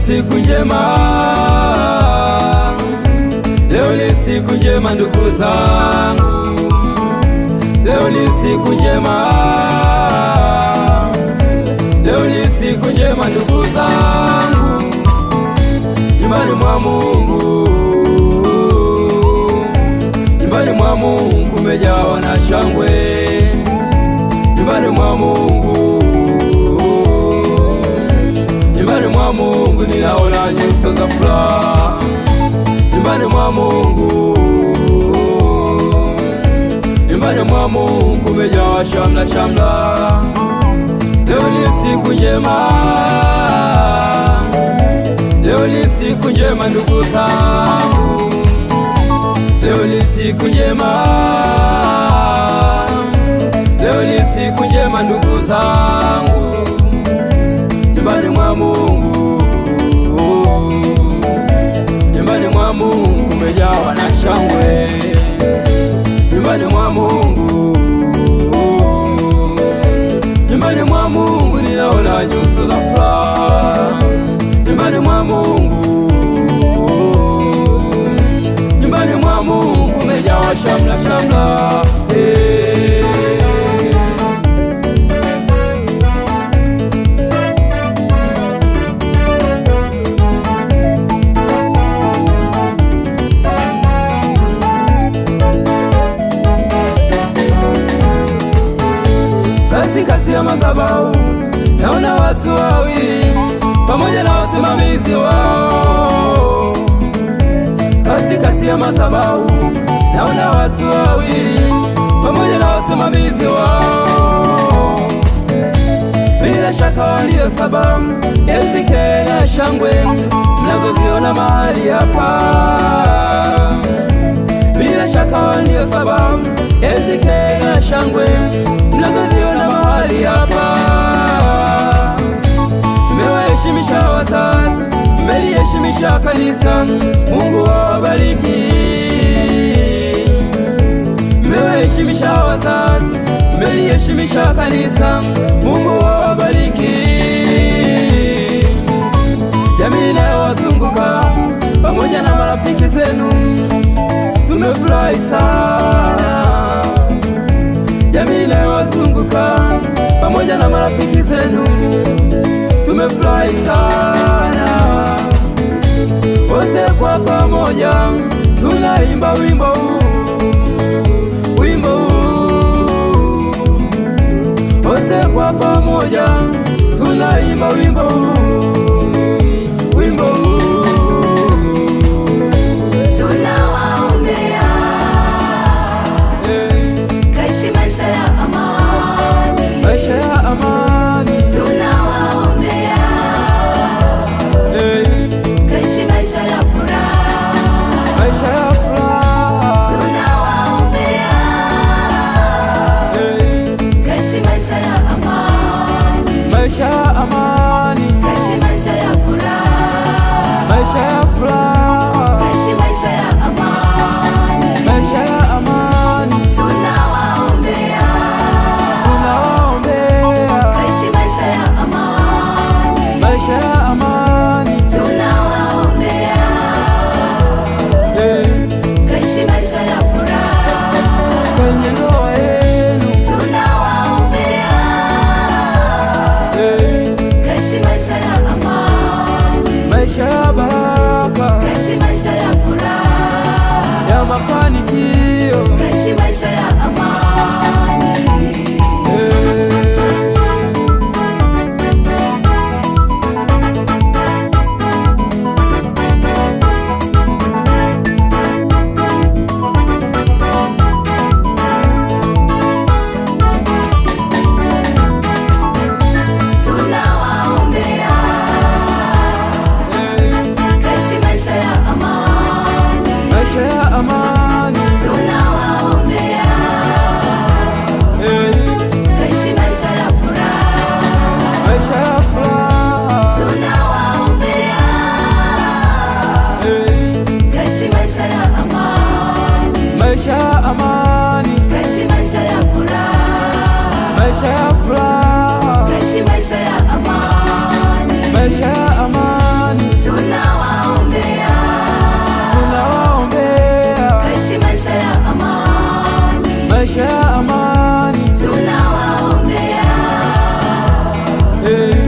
siku njema, leo ni siku njema ndugu zangu, leo ni siku njema, leo ni siku njema ndugu zangu. Nyumbani mwa Mungu, nyumbani mwa Mungu kumejawa na shangwe. Nyumbani mwa Mungu, nyumbani mwa Mungu ninaona nyuso za furaha. Nyumbani mwa Mungu, nyumbani mwa Mungu kumejawa shamla shamla. Leo ni siku njema, leo ni siku njema ndugu zangu, leo ni siku njema, leo ni siku njema ndugu zangu. Nyumbani mwa Mungu, nyumbani mwa Mungu kumejawa na shangwe. Nyumbani mwa Mungu, nyumbani mwa Mungu ninaona nyuso za furaha. Nyumbani mwa Mungu, nyumbani mwa Mungu kumejawa shamla shamla. Katikati ya madhabahu naona watu wawili pamoja na wasimamizi wao. Katikati ya madhabahu naona watu wawili pamoja na wasimamizi wao. Bila shaka ndio sababu ya zike na shangwe mnazoziona mahali hapa. Bila shaka ndio sababu ya zike na shangwe mnazoziona mahali hapa. Mmewaheshimisha wazazi, mmeliheshimisha kanisa, Mungu awabariki. Mmewaheshimisha wazazi, mmeliheshimisha kanisa, Mungu awabariki. Jamii inayowazunguka pamoja na marafiki zenu tumefurahi sana. Jamii inayowazunguka pamoja na marafiki zenu tumefurahi sana. Wote kwa pamoja tunaimba wimbo huu, wimbo huu. Wote kwa pamoja tunaimba wimbo huu, wimbo huu. Tunawaombea kaishi maisha ya amani, maisha ya amani. tunawaombea kaishi maisha ya furaha, Maisha ya furaha. tunawaombea kaishi maisha ya amani, Maisha ya amani. kaishi maisha ya furaha, Maisha ya furaha. kaishi maisha ya amani, Maisha ya amani. tunawaombea Tunawaombea kaishi maisha ya amani, maisha ya amani. tunawaombea kaishi maisha ya furaha, Kwenye ndoa yenu tunawaombea kaishi maisha ya amani, maisha ya baraka, kaishi maisha ya furaha, ya mafanikio. kaishi maisha ya amani. Tunawaombea kaishi maisha ya amani, Maisha ya amani. tunawaombea kaishi maisha ya furaha, Maisha ya furaha. tunawaombea kaishi maisha ya amani, Maisha ya amani. kaishi maisha ya furaha, Maisha ya furaha. kaishi maisha ya amani, Maisha ya amani. Hey.